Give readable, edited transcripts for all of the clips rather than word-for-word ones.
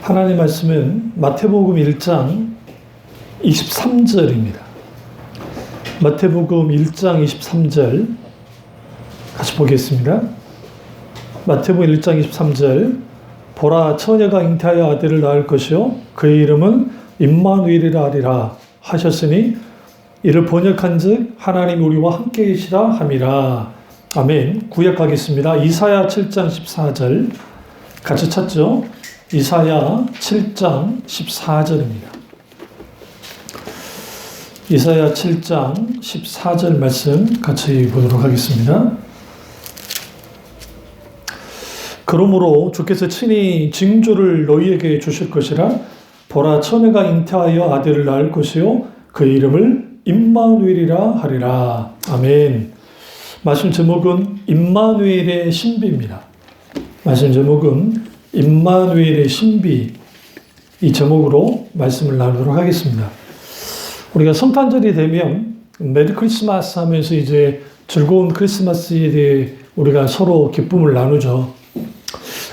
하나님 말씀은 마태복음 1장 23절입니다. 마태복음 1장 23절 같이 보겠습니다. 마태복음 1장 23절 보라 처녀가 잉태하여 아들을 낳을 것이요 그의 이름은 임마누엘이라 하리라 하셨으니 이를 번역한즉 하나님 우리와 함께 계시라 함이라. 아멘. 구약하겠습니다. 이사야 7장 14절 같이 찾죠. 이사야 7장 14절입니다. 이사야 7장 14절 말씀 같이 보도록 하겠습니다. 그러므로 주께서 친히 징조를 너희에게 주실 것이라. 보라 처녀가 잉태하여 아들을 낳을 것이요 그 이름을 임마누엘이라 하리라. 아멘. 말씀 제목은 임마누엘의 신비입니다. 말씀 제목은 임마누엘의 신비, 이 제목으로 말씀을 나누도록 하겠습니다. 우리가 성탄절이 되면 메리 크리스마스 하면서 이제 즐거운 크리스마스에 대해 우리가 서로 기쁨을 나누죠.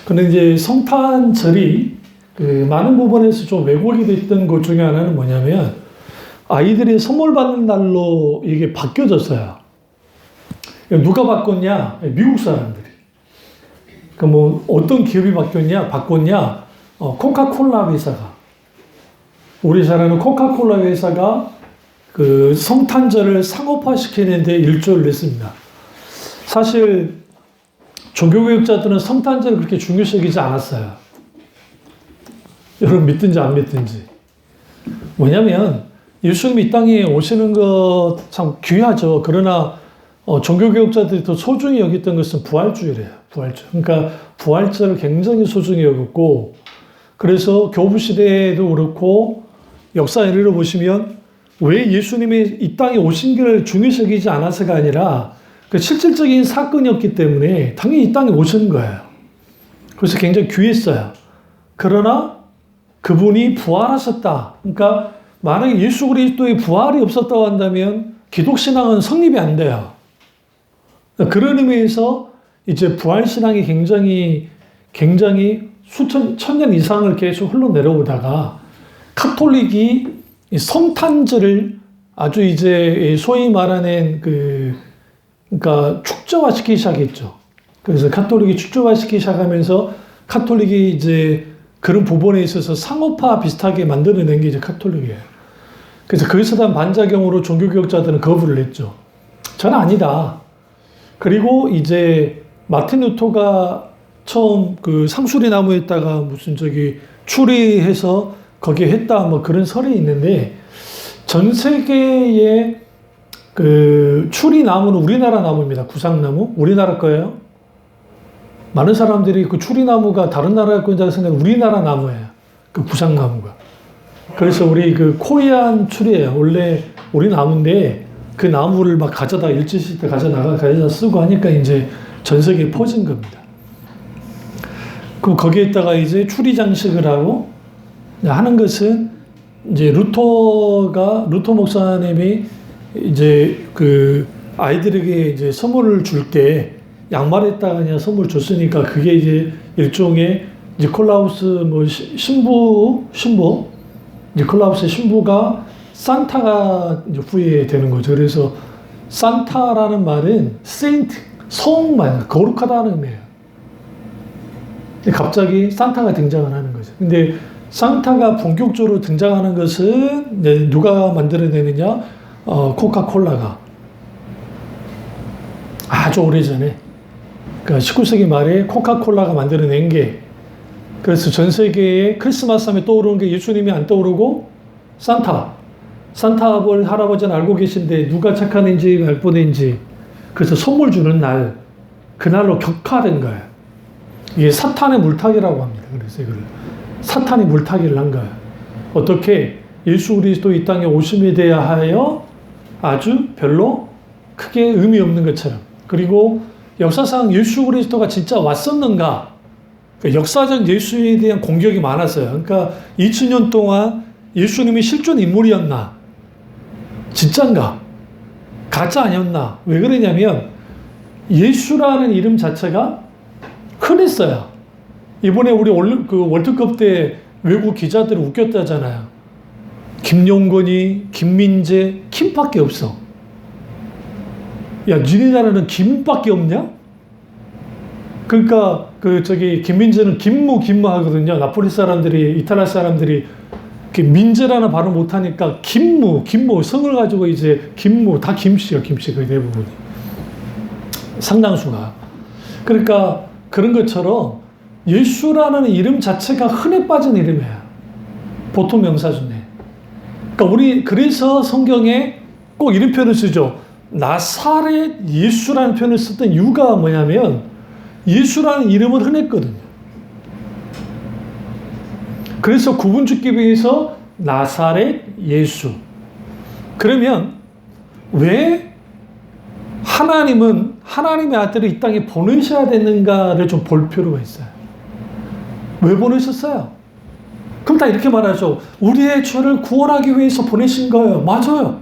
그런데 이제 성탄절이 많은 부분에서 좀 왜곡이 됐던 것 중에 하나는 뭐냐면 아이들이 선물 받는 날로 이게 바뀌어졌어요. 누가 바꿨냐? 미국 사람들이. 뭐 어떤 기업이 바꿨냐? 코카콜라 회사가. 우리 잘 아는 코카콜라 회사가 그 성탄절을 상업화시키는데 일조를 했습니다. 사실 종교교육자들은 성탄절을 그렇게 중요시 여기지 않았어요. 여러분 믿든지 안 믿든지. 뭐냐면 예수님이 이 땅에 오시는 것 참 귀하죠. 그러나 종교교육자들이 더 소중히 여겼던 것은 부활주의래요. 부활절. 그러니까 부활절을 굉장히 소중히 여겼고, 그래서 교부시대에도 그렇고 역사에 이르러보시면 왜 예수님이 이 땅에 오신 것을 중요시 여기지 않아서가 아니라 그 실질적인 사건이었기 때문에 당연히 이 땅에 오신 거예요. 그래서 굉장히 귀했어요. 그러나 그분이 부활하셨다. 그러니까 만약에 예수 그리스도의 부활이 없었다고 한다면 기독신앙은 성립이 안 돼요. 그런 의미에서 이제 부활신앙이 굉장히 천년 이상을 계속 흘러내려오다가 카톨릭이 성탄절을 아주 이제 소위 말하는 그러니까 축제화시키기 시작했죠. 그래서 카톨릭이 축제화시키기 시작하면서 카톨릭이 이제 그런 부분에 있어서 상업화 비슷하게 만들어낸 게 이제 카톨릭이에요. 그래서 거기서 단 반작용으로 종교교육자들은 거부를 했죠. 저는 아니다. 그리고 이제 마틴 루터가 처음 그 상수리 나무에다가 무슨 추리해서 거기에 했다 뭐 그런 설이 있는데 전 세계의 그 추리 나무는 우리나라 나무입니다. 구상나무. 우리나라 거예요. 많은 사람들이 그 추리 나무가 다른 나라 거라고 생각하는 우리나라 나무예요. 그 구상나무가. 그래서 우리 그 코리안 추리예요. 원래 우리 나무인데 그 나무를 막 가져다 일제시대 가져다 쓰고 하니까 이제 전 세계에 퍼진 겁니다. 그럼 거기에다가 이제 추리 장식을 하고 하는 것은 이제 루터 목사님이 이제 그 아이들에게 이제 선물을 줄 때 양말에다가 그냥 선물 줬으니까 그게 이제 일종의 니콜라우스 뭐 신부 니콜라우스의 신부가 산타가 이제 후에 되는 거죠. 그래서 산타라는 말은 세인트, 성, 거룩하다는 의미예요. 갑자기 산타가 등장을 하는 거죠. 근데 산타가 본격적으로 등장하는 것은 이제 누가 만들어내느냐? 코카콜라가 아주 오래전에 그러니까 19세기 말에 코카콜라가 만들어낸 게 그래서 전 세계에 크리스마스 하면 떠오르는 게 예수님이 안 떠오르고 산타 할아버지는 알고 계신데 누가 착한 인지 나쁜 인지 그래서 선물 주는 날 그날로 격화된 거예요. 이게 사탄의 물타기라고 합니다. 그래서 이걸 사탄이 물타기를 한 거예요. 어떻게 예수 그리스도 이 땅에 오심에 대하여 아주 별로 크게 의미 없는 것처럼. 그리고 역사상 예수 그리스도가 진짜 왔었는가? 역사적 예수에 대한 공격이 많았어요. 그러니까 2000년 동안 예수님이 실존 인물이었나? 진짠가? 가짜 아니었나? 왜 그러냐면 예수라는 이름 자체가 흔했어요. 이번에 우리 월드컵 때 외국 기자들이 웃겼다잖아요. 김용건이, 김민재, 김밖에 없어. 야, 니네 나라는 김밖에 없냐? 그러니까 김민재는 김무 하거든요. 나폴리 사람들이, 이탈리아 사람들이 민재라는 발음 못하니까 김무 성을 가지고 이제 김무, 다 김씨요. 김씨 거의 대부분이. 상당수가. 그러니까 그런 것처럼 예수라는 이름 자체가 흔해 빠진 이름이에요. 보통 명사 중에. 그러니까 그래서 성경에 꼭 이런 표현을 쓰죠. 나사렛 예수라는 표현을 썼던 이유가 뭐냐면 예수라는 이름은 흔했거든요. 그래서 구분짓기 위해서 나사렛 예수. 그러면 왜 하나님은 하나님의 아들을 이 땅에 보내셔야 되는가를 좀 볼 필요가 있어요. 왜 보내셨어요? 그럼 다 이렇게 말하죠. 우리의 죄를 구원하기 위해서 보내신 거예요. 맞아요.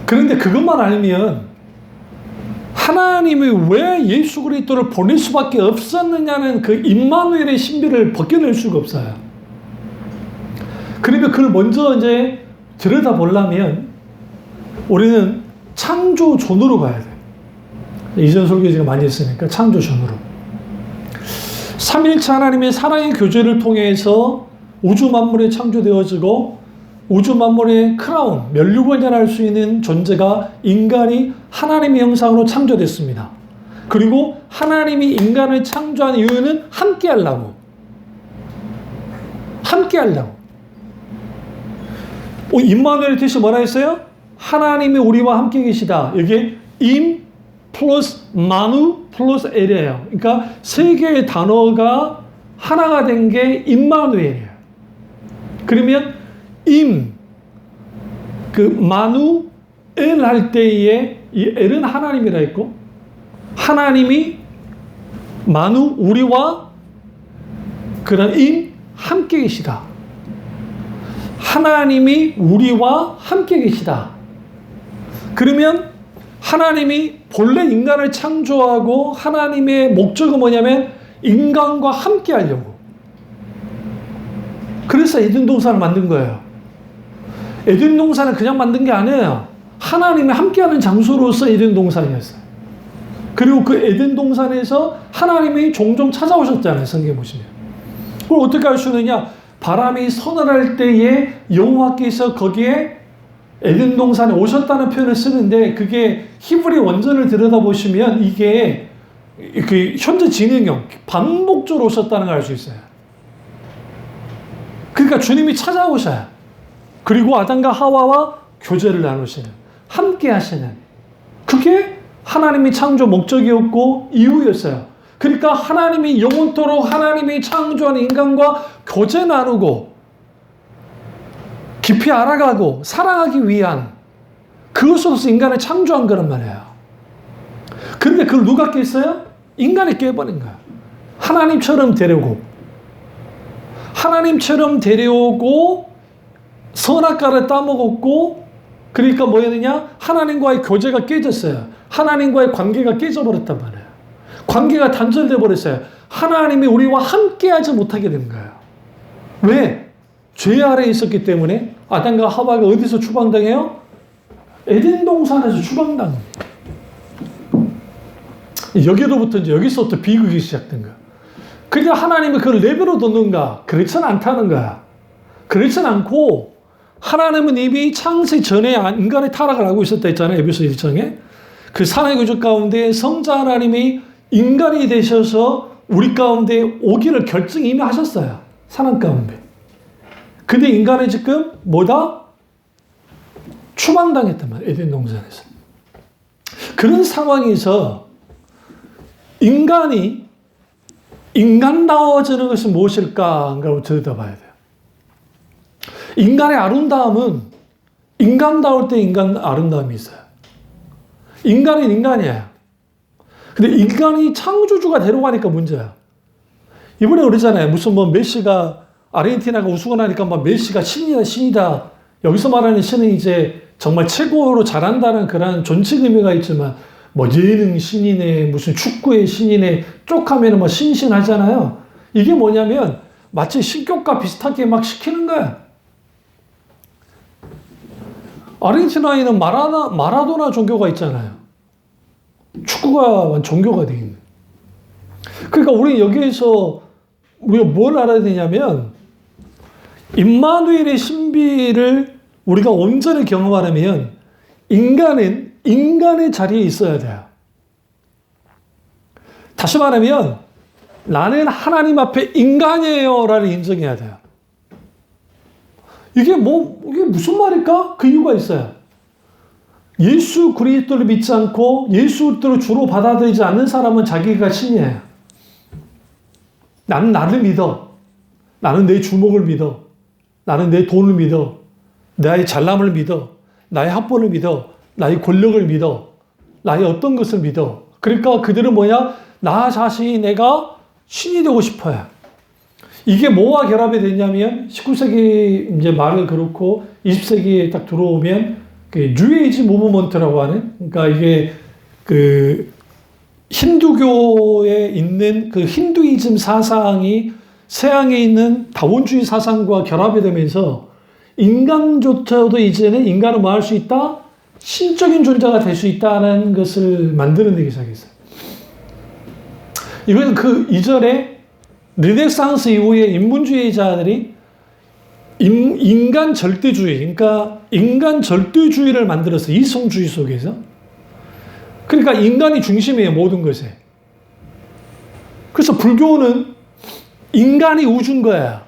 그런데 그것만 알면 하나님이 왜 예수 그리스도를 보낼 수밖에 없었느냐는 그 임마누엘의 신비를 벗겨낼 수가 없어요. 그러니까 그걸 먼저 이제 들여다보려면 우리는 창조존으로 가야 돼요. 이전 설교 제가 많이 했으니까 창조존으로. 삼위일체 하나님의 사랑의 교제를 통해서 우주 만물이 창조되어지고 우주 만물의 크라운, 면류관이라 할 수 있는 존재가 인간이 하나님의 형상으로 창조됐습니다. 그리고 하나님이 인간을 창조한 이유는 함께 하려고. 함께 하려고. 임마누엘 뜻이 뭐라 했어요? 하나님이 우리와 함께 계시다. 이게 임 플러스 마누 플러스 엘이에요. 그러니까 세 개의 단어가 하나가 된 게 임마누엘이에요. 그러면 마누 엘 할 때에 이 엘은 하나님이라 했고 하나님이 마누 우리와 그런 함께 계시다. 하나님이 우리와 함께 계시다. 그러면 하나님이 본래 인간을 창조하고 하나님의 목적은 뭐냐면 인간과 함께 하려고. 그래서 에덴 동산을 만든 거예요. 에덴 동산은 그냥 만든 게 아니에요. 하나님이 함께하는 장소로서 에덴 동산이었어요. 그리고 그 에덴 동산에서 하나님이 종종 찾아오셨잖아요. 성경에 보시면. 그걸 어떻게 알 수 있느냐? 바람이 서늘할 때에 여호와께서 거기에 에덴 동산에 오셨다는 표현을 쓰는데 그게 히브리 원전을 들여다보시면 이게 그 현재 진행형 반복적으로 오셨다는 걸 알 수 있어요. 그러니까 주님이 찾아오셔요. 그리고 아담과 하와와 교제를 나누시는, 함께 하시는, 그게 하나님이 창조 목적이었고 이유였어요. 그러니까 하나님이 영원토록 하나님이 창조한 인간과 교제 나누고 깊이 알아가고 사랑하기 위한 그것으로서 인간을 창조한 거란 말이에요. 그런데 그걸 누가 깼어요? 인간이 깨버린 거예요. 하나님처럼 데려오고 선악과를 따먹었고 그러니까 뭐였느냐? 하나님과의 교제가 깨졌어요. 하나님과의 관계가 깨져버렸단 말이에요. 관계가 단절돼 버렸어요. 하나님이 우리와 함께하지 못하게 된 거예요. 왜? 죄 아래에 있었기 때문에. 아담과 하와가 어디서 추방당해요? 에덴 동산에서 추방당해요. 여기서부터 비극이 시작된 거야. 그러니까 하나님이 그걸 내버려 뒀는가? 그렇지는 않다는 거야. 그렇지는 않고 하나님은 이미 창세 전에 인간의 타락을 알고 있었다 했잖아요. 에베소 1장에. 그 사랑의 교적 가운데 성자 하나님이 인간이 되셔서 우리 가운데 오기를 결정 이미 하셨어요. 사랑 가운데. 근데 인간은 지금 뭐다? 추방당했단 말이에요. 에덴 동산에서. 그런 상황에서 인간이 인간다워지는 것은 무엇일까? 그걸 들여다봐야 돼요. 인간의 아름다움은 인간다울 때 인간 아름다움이 있어요. 인간은 인간이에요. 근데 인간이 창조주가 데려가니까 문제야. 이번에 그러잖아요. 무슨 메시가 아르헨티나가 우승을 하니까 메시가 신이다. 여기서 말하는 신은 이제 정말 최고로 잘한다는 그런 존칭 의미가 있지만 예능 신이네, 무슨 축구의 신이네, 쪽 하면은 신신하잖아요. 이게 뭐냐면 마치 신격과 비슷하게 막 시키는 거야. 아르헨티나에는 마라도나 종교가 있잖아요. 축구가 종교가 되어 있는. 그러니까 우리 여기에서 우리가 뭘 알아야 되냐면 임마누엘의 신비를 우리가 온전히 경험하려면 인간은 인간의 자리에 있어야 돼요. 다시 말하면 나는 하나님 앞에 인간이에요라를 인정해야 돼요. 이게 무슨 말일까? 그 이유가 있어요. 예수 그리스도를 믿지 않고 예수 그리스도를 주로 받아들이지 않는 사람은 자기가 신이에요. 나는 나를 믿어. 나는 내 주먹을 믿어. 나는 내 돈을 믿어. 나의 잘남을 믿어. 나의 학벌을 믿어. 나의 권력을 믿어. 나의 어떤 것을 믿어. 그러니까 그들은 뭐냐? 나 자신이 내가 신이 되고 싶어요. 이게 뭐와 결합이 됐냐면 19세기 이제 말을 그렇고 20세기에 딱 들어오면 그 뉴에이지 무브먼트라고 하는, 그러니까 이게 그 힌두교에 있는 그 힌두이즘 사상이 서양에 있는 다원주의 사상과 결합이 되면서 인간조차도 이제는 인간은 뭐 할 수 있다? 신적인 존재가 될 수 있다는 것을 만들어내기 시작했어요. 이건 그 이전에 르네상스 이후에 인문주의자들이 인간 절대주의, 그러니까 인간 절대주의를 만들었어요. 이성주의 속에서. 그러니까 인간이 중심이에요, 모든 것에. 그래서 불교는 인간이 우주인 거야.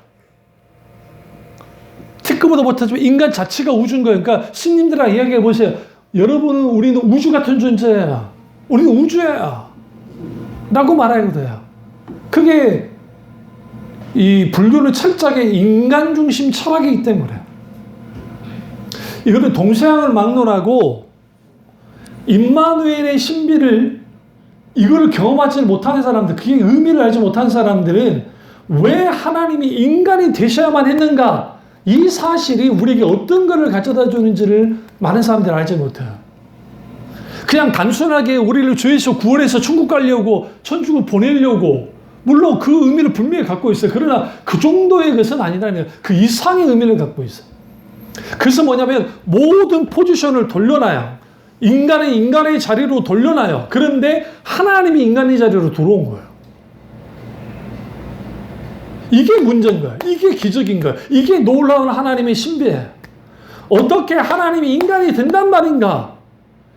티끌보다 못하지만 인간 자체가 우주인 거예요. 그러니까 스님들랑 이야기해 보세요. 여러분은 우리는 우주 같은 존재야. 우리는 우주야. 라고 말해야 돼요. 그게 이 불교는 철저하게 인간 중심 철학이기 때문에. 이거는 동서양을 막론하고 임마누엘의 신비를 이거를 경험하지 못하는 사람들, 그게 의미를 알지 못한 사람들은 왜 하나님이 인간이 되셔야만 했는가? 이 사실이 우리에게 어떤 것을 가져다 주는지를 많은 사람들이 알지 못해요. 그냥 단순하게 우리를 죄에서 구원해서 천국 가려고 천국을 보내려고, 물론 그 의미를 분명히 갖고 있어요. 그러나 그 정도의 것은 아니라는, 그 이상의 의미를 갖고 있어요. 그래서 뭐냐면 모든 포지션을 돌려놔요. 인간의 자리로 돌려놔요. 그런데 하나님이 인간의 자리로 들어온 거예요. 이게 문제인 거예요. 이게 기적인 거예요. 이게 놀라운 하나님의 신비예요. 어떻게 하나님이 인간이 된단 말인가?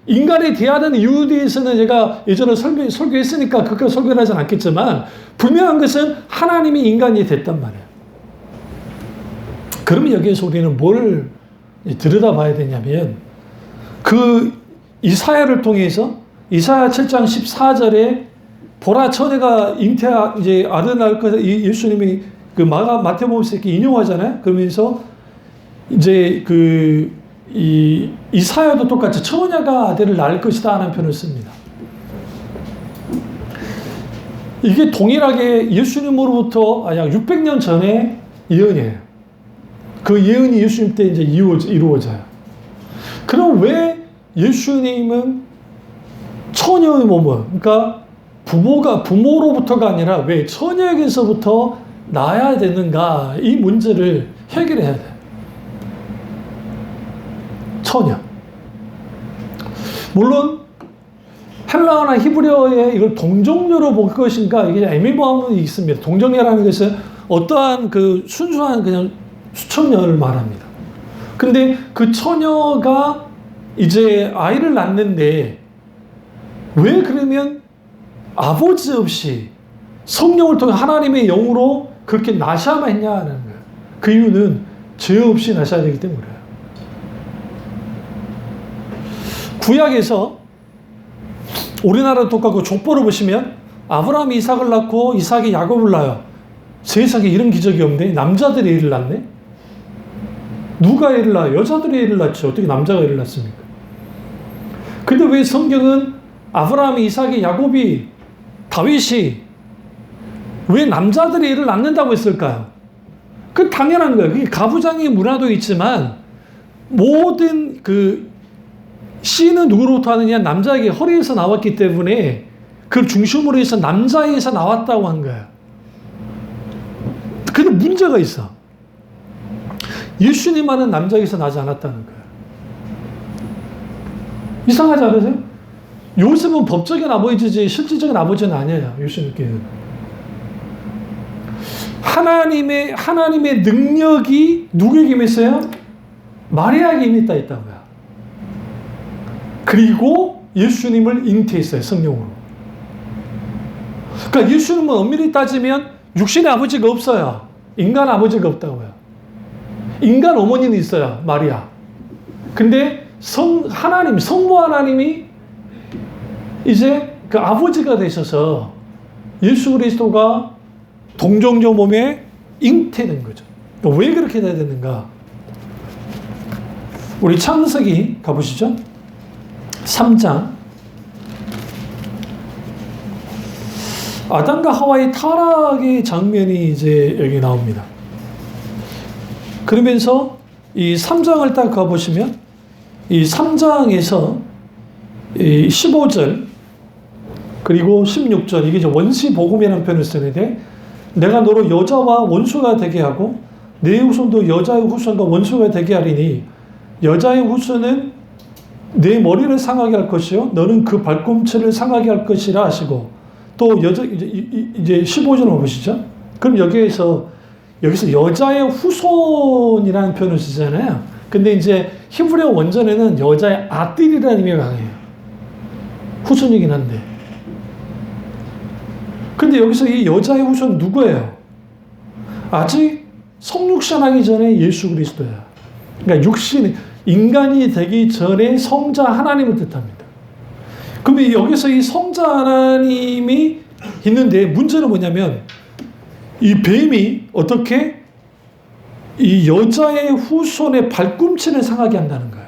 인간에 대하는 이유에 대해서는 제가 예전에 설교했으니까 그렇게 설교를 하진 않겠지만 분명한 것은 하나님이 인간이 됐단 말이에요. 그러면 여기에서 우리는 뭘 들여다봐야 되냐면 그 이사야를 통해서 이사야 7장 14절에 보라 처녀가 이제 아들 낳을 것, 예수님이 그 마태복음에서 이렇게 인용하잖아요. 그러면서 이제 이사야도 똑같이 처녀가 아들을 낳을 것이다 하는 표현을 씁니다. 이게 동일하게 예수님으로부터 약 600년 전에 예언이에요. 그 예언이 예수님 때 이제 이루어져요. 그럼 왜 예수님은 처녀의 몸을, 그러니까 부모로부터가 아니라 왜 처녀에게서부터 낳아야 되는가? 이 문제를 해결해야 돼요. 처녀. 물론 헬라어나 히브리어에 이걸 동정녀로 볼 것인가, 이게 애매모호함이 있습니다. 동정녀라는 것은 어떠한 그 순수한 그냥 수천녀를 말합니다. 근데 그 처녀가 이제 아이를 낳는데 왜 그러면 아버지 없이 성령을 통해 하나님의 영으로 그렇게 나셔야만 했냐는 거예요. 그 이유는 죄 없이 나셔야 되기 때문이에요. 구약에서 우리나라도 똑같고 족보를 보시면 아브라함이 이삭을 낳고 이삭이 야곱을 낳아요. 세상에 이런 기적이 없네. 남자들이 애를 낳네. 누가 애를 낳아요? 여자들이 애를 낳죠. 어떻게 남자가 애를 낳습니까? 근데 왜 성경은 아브라함이 이삭이 야곱이 다윗이 왜 남자들이 애를 낳는다고 했을까요? 그 당연한 거예요. 그게 가부장의 문화도 있지만 모든 그 씨는 누구로부터 하느냐? 남자에게 허리에서 나왔기 때문에 그걸 중심으로 해서 남자에게서 나왔다고 한 거예요. 근데 문제가 있어. 예수님만은 남자에게서 나지 않았다는 거예요. 이상하지 않으세요? 요셉은 법적인 아버지지 실질적인 아버지는 아니에요. 예수님께는. 하나님의 능력이 누구에게 임했어요? 마리아에게 임했다 있다고요. 그리고 예수님을 잉태했어요. 성령으로. 그러니까 예수님은 엄밀히 따지면 육신의 아버지가 없어요. 인간 아버지가 없다고요. 인간 어머니는 있어요. 마리아. 근데 성부 하나님이 이제 그 아버지가 되셔서 예수 그리스도가 동정녀 몸에 잉태된 거죠. 왜 그렇게 돼야 되는가? 우리 창세기 가보시죠. 3장. 아담과 하와의 타락의 장면이 이제 여기 나옵니다. 그러면서 이 3장을 딱 가보시면 이 3장에서 이 15절 그리고 16절 이게 이제 원시복음이라는 표현을 쓰는데 내가 너로 여자와 원수가 되게 하고 내 후손도 여자의 후손과 원수가 되게 하리니 여자의 후손은 내 머리를 상하게 할 것이요 너는 그 발꿈치를 상하게 할 것이라 하시고 또 이제 15절을 보시죠. 그럼 여기서 여자의 후손이라는 표현을 쓰잖아요. 근데 이제 히브리어 원전에는 여자의 아들이라는 의미가 강해요. 후손이긴 한데. 근데 여기서 이 여자의 후손 누구예요? 아직 성육신하기 전에 예수 그리스도야. 그러니까 인간이 되기 전에 성자 하나님을 뜻합니다. 그러면 여기서 이 성자 하나님이 있는데 문제는 뭐냐면 이 뱀이 어떻게 이 여자의 후손의 발꿈치를 상하게 한다는 거예요.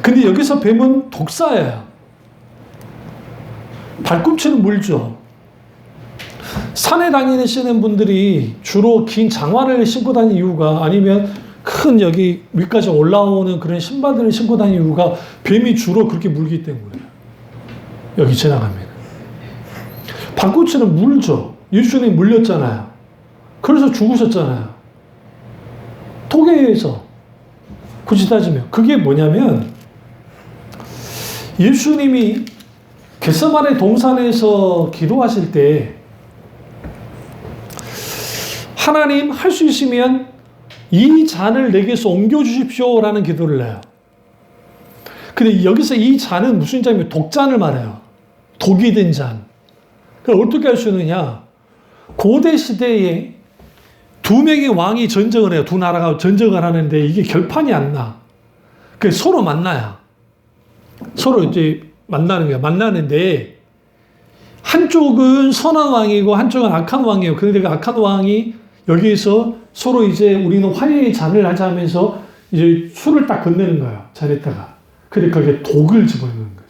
근데 여기서 뱀은 독사예요. 발꿈치는 물죠. 산에 다니시는 분들이 주로 긴 장화를 신고 다니는 이유가 아니면 큰 여기 위까지 올라오는 그런 신발들을 신고 다니는 이유가 뱀이 주로 그렇게 물기 때문이에요. 여기 지나가면. 발꿈치는 물죠. 예수님이 물렸잖아요. 그래서 죽으셨잖아요. 독에 의해서. 굳이 따지면. 그게 뭐냐면 예수님이 겟세마네 동산에서 기도하실 때 하나님 할 수 있으면 이 잔을 내게서 옮겨주십시오 라는 기도를 해요. 근데 여기서 이 잔은 무슨 잔이면 독잔을 말해요. 독이 든 잔. 그럼 어떻게 할 수 있느냐? 고대 시대에 두 명의 왕이 전쟁을 해요. 두 나라가 전쟁을 하는데 이게 결판이 안 나. 그래서 서로 만나요. 서로 이제 만나는 거예요. 만나는데 한쪽은 선한 왕이고 한쪽은 악한 왕이에요. 그런데 그 악한 왕이 여기에서 서로 이제 우리는 화해의 잔을 하자 하면서 이제 술을 딱 건네는 거예요. 잔에다가. 근데 거기에 독을 집어넣는 거죠.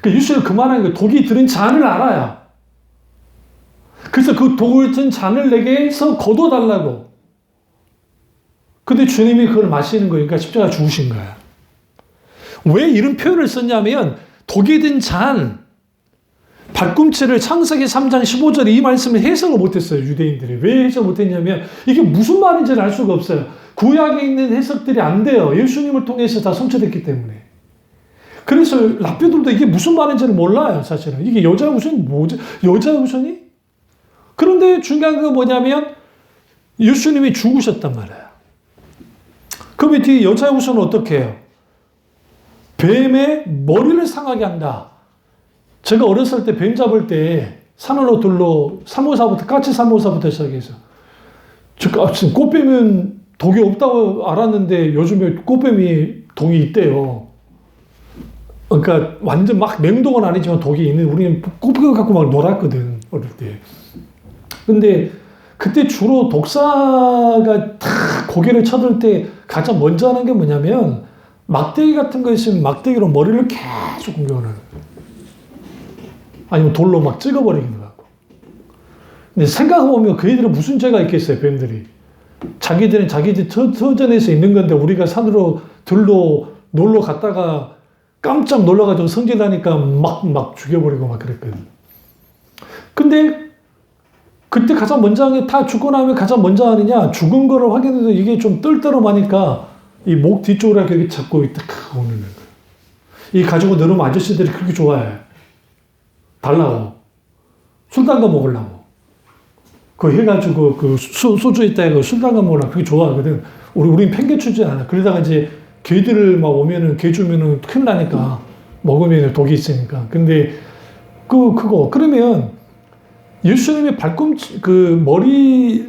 그 예수님은 그만한 거예요. 독이 들은 잔을 알아요. 그래서 그 독을 든 잔을 내게서 거둬달라고. 근데 주님이 그걸 마시는 거예요. 그러니까 십자가 죽으신 거예요. 왜 이런 표현을 썼냐면 독이 든 잔, 발꿈치를 창세기 3장 15절에 이 말씀을 해석을 못했어요. 유대인들이. 왜 해석 못했냐면 이게 무슨 말인지를 알 수가 없어요. 구약에 있는 해석들이 안 돼요. 예수님을 통해서 다 성취됐기 때문에. 그래서 랍비들도 이게 무슨 말인지를 몰라요. 사실은. 이게 여자의 후손이 뭐지? 여자의 후손이? 그런데 중요한 건 뭐냐면 예수님이 죽으셨단 말이에요. 그럼 뒤에 여자의 후손은 어떻게 해요? 뱀의 머리를 상하게 한다. 제가 어렸을 때 뱀 잡을 때 산으로 둘로 살모사부터 까치 살모사부터 시작해서 지금 꽃뱀은 독이 없다고 알았는데 요즘에 꽃뱀이 독이 있대요. 그러니까 완전 막 맹독은 아니지만 독이 있는 우리는 꽃뱀 갖고 막 놀았거든 어릴 때. 근데 그때 주로 독사가 탁 고개를 쳐들 때 가장 먼저 하는 게 뭐냐면 막대기 같은 거 있으면 막대기로 머리를 계속 공격하는 거예요. 아니면 돌로 막 찍어버리기도 하고. 근데 생각해보면 그 애들은 무슨 죄가 있겠어요, 뱀들이. 자기들은 자기들 터전에서 있는 건데 우리가 산으로 들로 놀러 갔다가 깜짝 놀라가지고 성질나니까 막 죽여버리고 막 그랬거든. 근데 그때 가장 먼저 하는 게 다 죽고 나면 가장 먼저 하느냐? 죽은 거를 확인해도 이게 좀 떨떠름하니까 이 목 뒤쪽으로 이렇게 잡고 딱 오는 거예요. 이 가지고 내려오면 아저씨들이 그렇게 좋아해. 달라고. 술 담가 먹으려고. 그거 해가지고 그 소주 있다 술 담가 먹으려고 그렇게 좋아하거든. 우린 팽개치지 않아. 그러다가 이제 개들을 막 오면은, 개 주면은 큰일 나니까. 먹으면 독이 있으니까. 근데 그러면 예수님의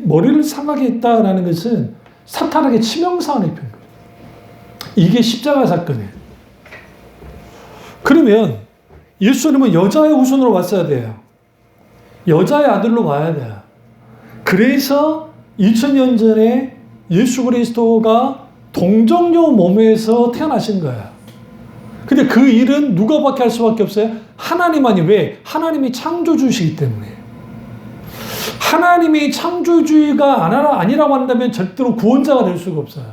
머리를 상하게 했다라는 것은 사탄에게 치명상을 입힌 거예요. 이게 십자가 사건이에요. 그러면 예수님은 여자의 후손으로 왔어야 돼요. 여자의 아들로 와야 돼요. 그래서 2000년 전에 예수 그리스도가 동정녀 몸에서 태어나신 거예요. 근데 그 일은 누가밖에 할 수밖에 없어요? 하나님만이. 왜? 하나님이 창조주시기 때문에. 하나님이 창조주의가 아니라고 한다면 절대로 구원자가 될 수가 없어요.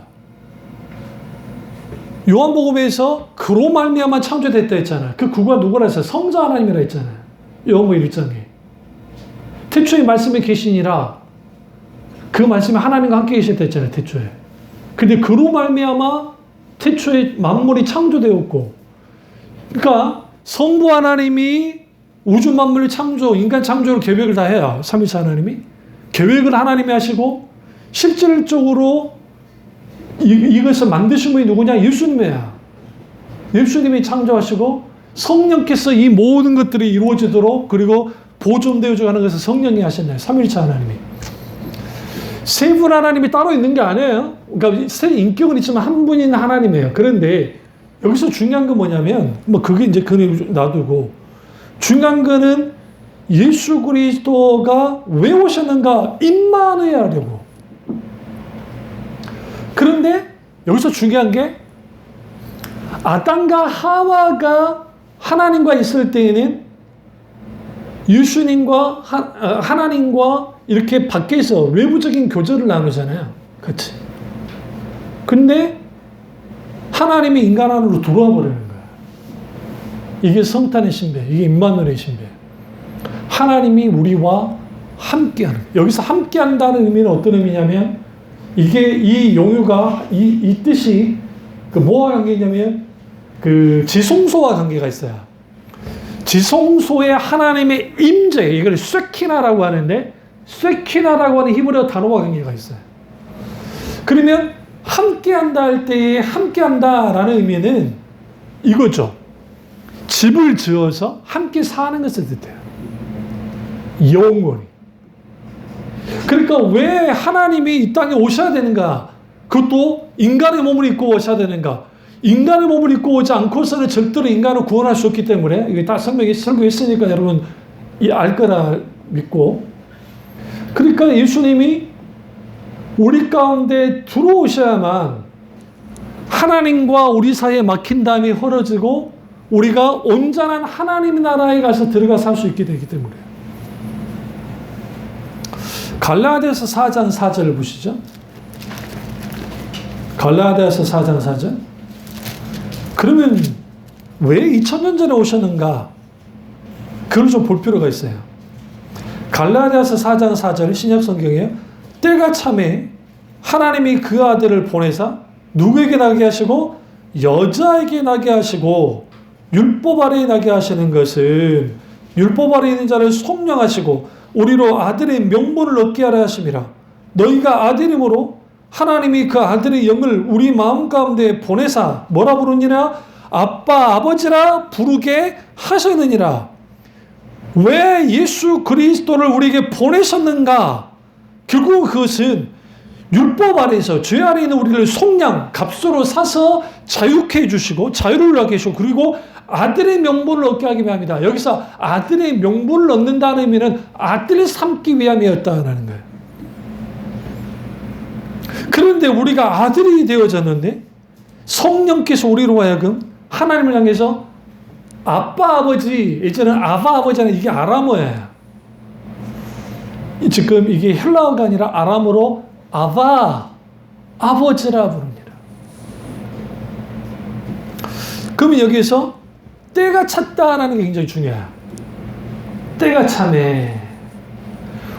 요한복음에서 그로 말미암아 창조됐다 했잖아요. 그 구가 누구라 했어요? 성자 하나님이라 했잖아요. 요한복음 1장에. 태초에 말씀이 계시니라. 그 말씀이 하나님과 함께 계셨다 했잖아요. 태초에. 근데 그로 말미암아 태초에 만물이 창조되었고, 그러니까 성부 하나님이 우주 만물 창조, 인간 창조를 계획을 다 해요. 삼위일체 하나님이. 계획을 하나님이 하시고 실질적으로 이것을 만드신 분이 누구냐? 예수님이야. 예수님이 창조하시고 성령께서 이 모든 것들이 이루어지도록 그리고 보존되어져 가는 것을 성령이 하셨나요? 삼위일체 하나님이. 세 분 하나님이 따로 있는 게 아니에요. 그러니까 세 인격은 있지만 한 분인 하나님이에요. 그런데 여기서 중요한 건 뭐냐면, 그게 이제 놔두고, 중요한 거는 예수 그리스도가 왜 오셨는가? 임마누엘 하려고. 그런데 여기서 중요한 게, 아담과 하와가 하나님과 있을 때에는 예수님과 하나님과 이렇게 밖에서 외부적인 교제를 나누잖아요. 그렇지? 근데 하나님이 인간 안으로 들어와 버리는 거야. 이게 성탄의 신비, 이게 임마누엘의 신비. 하나님이 우리와 함께하는. 여기서 함께한다는 의미는 어떤 의미냐면, 이게 이 용유가 이 뜻이 뭐와 관계냐면 지성소와 관계가 있어요. 지성소에 하나님의 임재, 이걸 쇠키나라고 하는데, 쇠키나라고 하는 히브리어 단어와 관계가 있어요. 그러면 함께한다 할 때에 함께한다라는 의미는 이거죠. 집을 지어서 함께 사는 것을 뜻해요. 영원히. 그러니까 왜 하나님이 이 땅에 오셔야 되는가? 그것도 인간의 몸을 입고 오셔야 되는가? 인간의 몸을 입고 오지 않고서는 절대로 인간을 구원할 수 없기 때문에, 이게 다 설교했으니까 여러분 알 거라 믿고. 그러니까 예수님이 우리 가운데 들어오셔야만 하나님과 우리 사이에 막힌 담이 헐어지고 우리가 온전한 하나님 나라에 가서 들어가 살 수 있게 되기 때문에. 갈라디아서 4장 4절을 보시죠. 갈라디아서 4장 4절. 그러면 왜 2000년 전에 오셨는가? 그걸 좀 볼 필요가 있어요. 갈라디아서 4장 4절 신약 성경에 때가 참에 하나님이 그 아들을 보내사 누구에게 나게 하시고 여자에게 나게 하시고 율법 아래에 나게 하시는 것은 율법 아래에 있는 자를 속량하시고 우리로 아들의 명분을 얻게 하려 하심이라. 너희가 아들임으로 하나님이 그 아들의 영을 우리 마음 가운데 보내사 뭐라 부르니라? 아빠 아버지라 부르게 하셨느니라. 왜 예수 그리스도를 우리에게 보내셨는가? 결국 그것은 율법 아래에서 죄 아래 있는 우리를 속량, 값으로 사서 자유케 해주시고 자유를 하게 해주시고 그리고 아들의 명분을 얻게 하기 위함이다. 여기서 아들의 명분을 얻는다는 의미는 아들을 삼기 위함이었다는 거예요. 그런데 우리가 아들이 되어졌는데 성령께서 우리로 하여금 하나님을 향해서 아빠 아버지, 예전에는 아바 아버지는 이게 아람어예요. 지금 이게 헬라어가 아니라 아람어로 아바 아버지라 부릅니다. 그러면 여기서 때가 찼다라는 게 굉장히 중요해요. 때가 참에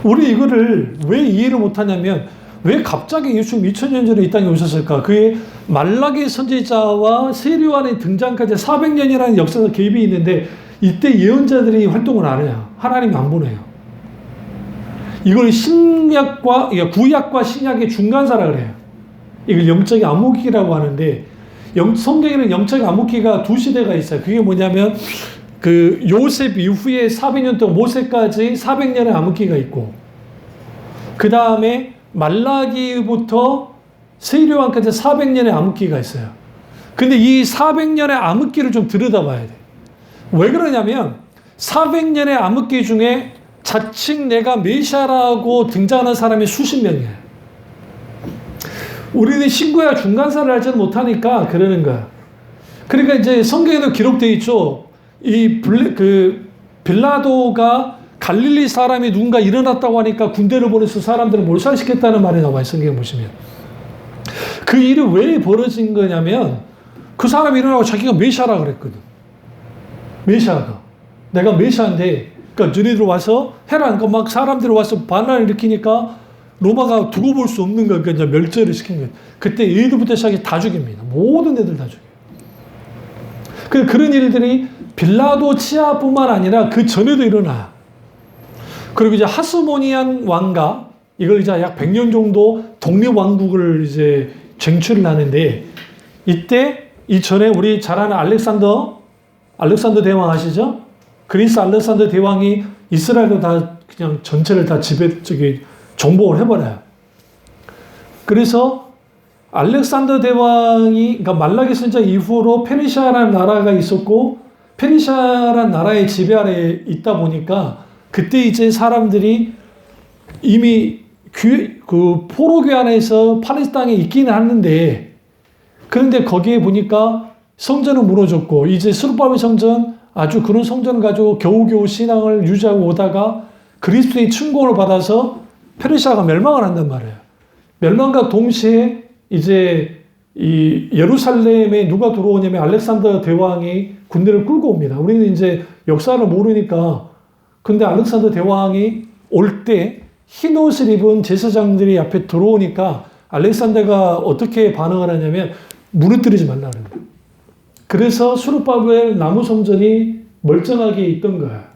우리 이거를 왜 이해를 못하냐면 왜 갑자기 예수님 2000년 전에 이 땅에 오셨을까? 그의 말라기 선지자와 세례요한의 등장까지 400년이라는 역사가 개입이 있는데 이때 예언자들이 활동을 안 해요. 하나님이 안 보내요. 이걸 신약과 구약과 신약의 중간사라 그래요. 이걸 영적인 암흑기라고 하는데 성경에는 영적인 암흑기가 두 시대가 있어요. 그게 뭐냐면 그 요셉 이후에 400년 동안 모세까지 400년의 암흑기가 있고 그 다음에 말라기부터 세례요한까지 400년의 암흑기가 있어요. 근데 이 400년의 암흑기를 좀 들여다봐야 돼. 왜 그러냐면 400년의 암흑기 중에 자칭 내가 메시아라고 등장하는 사람이 수십 명이에요. 우리는 신구야 중간사를 알지는 못하니까 그러는 거야. 그러니까 이제 성경에도 기록되어 있죠. 빌라도가 갈릴리 사람이 누군가 일어났다고 하니까 군대를 보내서 사람들을 몰살시켰다는 말이 나와요. 성경에 보시면. 그 일이 왜 벌어진 거냐면 그 사람이 일어나고 자기가 메시아라 그랬거든. 메시아가. 내가 메시아인데 그러니까 너희들 와서 해라. 그러니까 막 사람들이 와서 반란을 일으키니까 로마가 두고 볼 수 없는 거니까 이제 멸절을 시킨 거예요. 그때 애들부터 시작해 다 죽입니다. 모든 애들 다 죽여요. 그런 일들이 빌라도 치하뿐만 아니라 그 전에도 일어나요. 그리고 이제 하스모니안 왕가, 이걸 이제 약 100년 정도 독립왕국을 이제 쟁취를 하는데, 이때 이전에 우리 잘 아는 알렉산더 대왕 아시죠? 그리스 알렉산더 대왕이 이스라엘도 다 그냥 전체를 다 정복을 해버려요. 그래서 알렉산더 대왕이, 그러니까 말라기 선지자 이후로 페르시아라는 나라가 있었고, 페르시아라는 나라의 지배 아래에 있다 보니까 그때 이제 사람들이 이미 그 포로교 안에서 팔레스타인 땅에 있기는 하는데, 그런데 거기에 보니까 성전은 무너졌고, 이제 스룹바벨 성전, 아주 그런 성전을 가지고 겨우겨우 신앙을 유지하고 오다가 그리스도의 충고를 받아서 페르시아가 멸망을 한단 말이에요. 멸망과 동시에 이제 이 예루살렘에 누가 들어오냐면 알렉산더 대왕이 군대를 끌고 옵니다. 우리는 이제 역사를 모르니까. 근데 알렉산더 대왕이 올 때 흰 옷을 입은 제사장들이 앞에 들어오니까 알렉산더가 어떻게 반응을 하냐면 무너뜨리지 말라 그래요. 그래서 수르바벨 나무 성전이 멀쩡하게 있던 거야.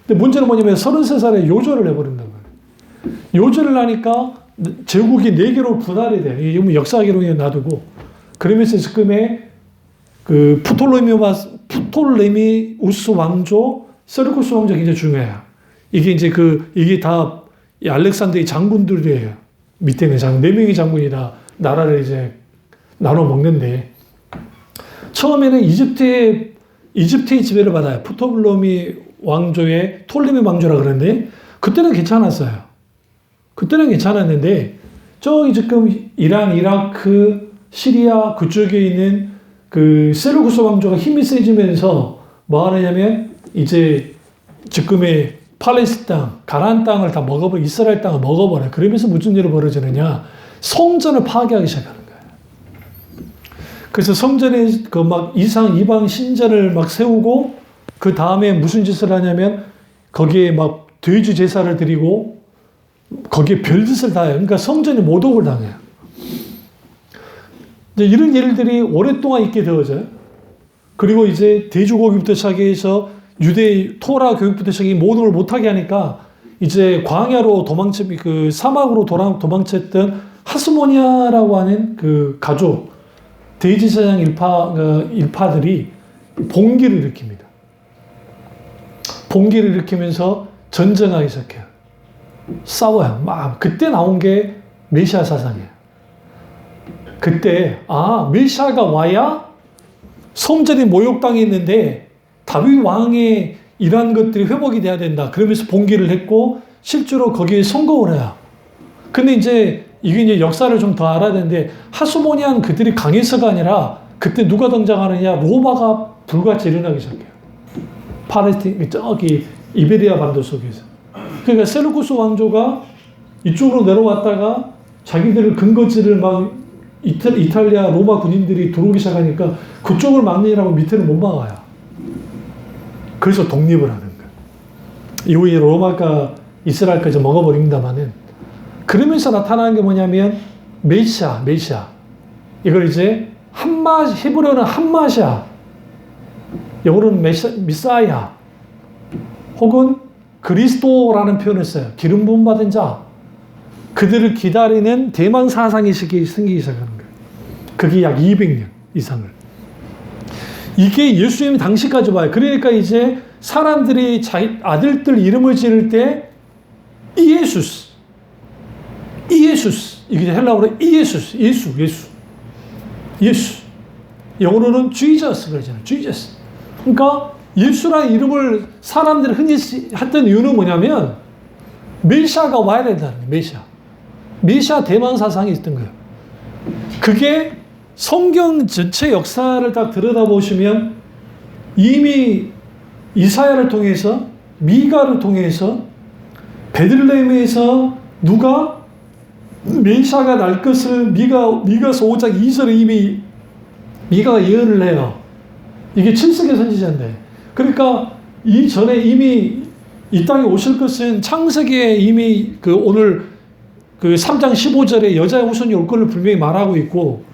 근데 문제는 뭐냐면 33살에 요절을 해버린단 말이에요. 요절을 하니까 제국이 4개로 분할이 돼요. 이거 역사 기록에 놔두고. 그러면서 지금의 그 프톨레미우스 왕조, 세르쿠스 왕조 굉장히 중요해요. 이게 이제 이게 다 알렉산더의 장군들이에요. 밑에 있는 장군, 4명의 장군이 다 나라를 이제 나눠 먹는데, 처음에는 이집트의 지배를 받아요. 프톨레미 왕조의 톨레미 왕조라 그러는데, 그때는 괜찮았어요. 그때는 괜찮았는데, 저기 지금 이란, 이라크, 시리아 그쪽에 있는 그 세르쿠스 왕조가 힘이 세지면서 뭐 하느냐면, 이제 지금의 팔레스타인 땅, 가나안 땅을 다 먹어버려, 이스라엘 땅을 먹어버려. 그러면서 무슨 일이 벌어지느냐? 성전을 파괴하기 시작하는 거예요. 그래서 성전에 그 막 이방 신전을 막 세우고, 그 다음에 무슨 짓을 하냐면 거기에 막 돼지 제사를 드리고 거기에 별짓을 다 해요. 그러니까 성전이 모독을 당해요. 이제 이런 일들이 오랫동안 있게 되어져요. 그리고 이제 돼지고기부터 시작해서 유대 토라 교육부터 시작해 모든 걸 못하게 하니까 이제 광야로 그 사막으로 도망쳤던 하스모니아라고 하는 그 가족, 대제사장 일파들이 봉기를 일으킵니다. 봉기를 일으키면서 전쟁하기 시작해요. 싸워요. 막 그때 나온 게 메시아 사상이에요. 그때 메시아가 와야 성전이 모욕당이 있는데 다윗 왕의 이러한 것들이 회복이 돼야 된다. 그러면서 봉기를 했고 실제로 거기에 성공을 해요. 근데 이제 이게 이제 역사를 좀 더 알아야 되는데, 하스모니안 그들이 강해서가 아니라 그때 누가 등장하느냐? 로마가 불같이 일어나기 시작해요. 팔레스타인 저기 이베리아 반도 속에서. 그러니까 세르쿠스 왕조가 이쪽으로 내려왔다가 자기들을 근거지를 막 이탈리아 로마 군인들이 들어오기 시작하니까 그쪽을 막느라고 밑에는 못 막아요. 그래서 독립을 하는 거예요. 이후에 로마가 이스라엘까지 먹어버립니다만은, 그러면서 나타나는 게 뭐냐면 메시아. 이걸 이제 히브리어는 한마샤, 영어로는 미사야, 혹은 그리스도라는 표현을 써요. 기름 부음 받은 자. 그들을 기다리는 대만 사상이 생기기 시작하는 거예요. 그게 약 200년 이상을. 이게 예수님 당시까지 봐요. 그러니까 이제 사람들이 자기 아들들 이름을 지을 때 이예수스. 이게 헬라어로 이예수스. 예수. 영어로는 Jesus 그러잖아요. Jesus. 그러니까 예수라는 이름을 사람들이 흔히 했던 이유는 뭐냐면 메시아가 와야 된다는 거예요. 메시아 대만 사상이 있던 거예요. 그게 성경 전체 역사를 딱 들여다보시면 이미 이사야를 통해서, 미가를 통해서, 베들레헴에서 누가 메시아가 날 것을 미가서 5장 2절에 이미 미가가 예언을 해요. 이게 7세기 선지자인데. 그러니까 이전에 이미 이 땅에 오실 것은 창세기에 이미 오늘 3장 15절에 여자의 후손이 올 것을 분명히 말하고 있고,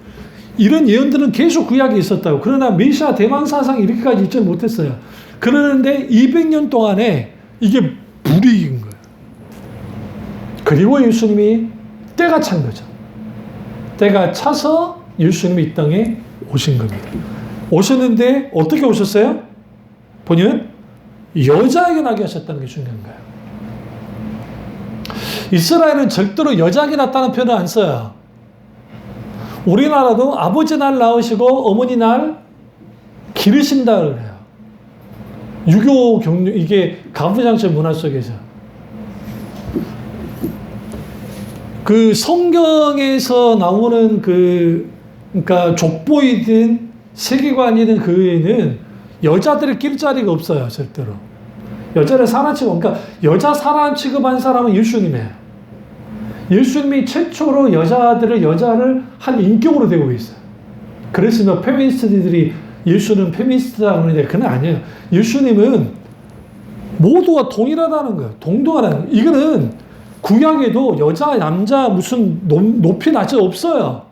이런 예언들은 계속 구약에 있었다고. 그러나 메시아 대만 사상이 이렇게까지 있지 못했어요. 그러는데 200년 동안에 이게 불이익인 거예요. 그리고 예수님이 때가 찬 거죠. 때가 차서 예수님이 이 땅에 오신 겁니다. 오셨는데 어떻게 오셨어요? 본인은 여자에게 나게 하셨다는 게 중요한 거예요. 이스라엘은 절대로 여자에게 낳았다는 표현을 안 써요. 우리나라도 아버지 날 낳으시고 어머니 날 기르신다 그래요. 유교 경륜, 이게 가부장제 문화 속에서. 그 성경에서 나오는 그러니까 족보이든 세계관이든 그에는 여자들을 낄 자리가 없어요, 절대로. 여자를 사람 취급, 그러니까 여자 사람 취급한 사람은 예수님이에요. 예수님이 최초로 여자를 한 인격으로 되고 있어요. 그래서 페미니스트들이 예수는 페미니스트다 그러는데 그건 아니에요. 예수님은 모두가 동일하다는 거예요. 동등하다는 거예요. 이거는 구약에도 여자, 남자 무슨 높이 낮이 없어요.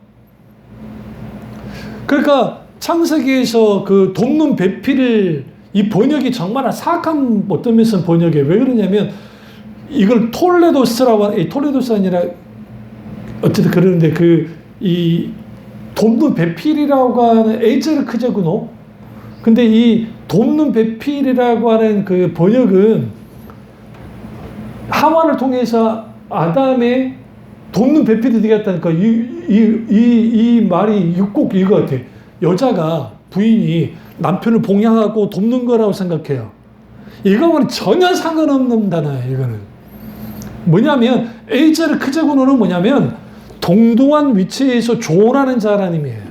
그러니까 창세기에서 그 돕는 배필을, 이 번역이 정말 사악한 어떤 면에서 번역이에요. 왜 그러냐면 이걸 톨레도스가 아니라 어쨌든 그러는데 이 돕는 배필이라고 하는 에이제르 크제구노. 근데 이 돕는 배필이라고 하는 그 번역은 하와를 통해서 아담의 돕는 배필이 되겠다니까 이 말이 꼭 이거 같아. 여자가 부인이 남편을 봉양하고 돕는 거라고 생각해요. 이거는 전혀 상관없는 단어예요. 이거는 뭐냐면 에이제르 크제구노는 뭐냐면 동등한 위치에서 조언하는 자라는 의미예요.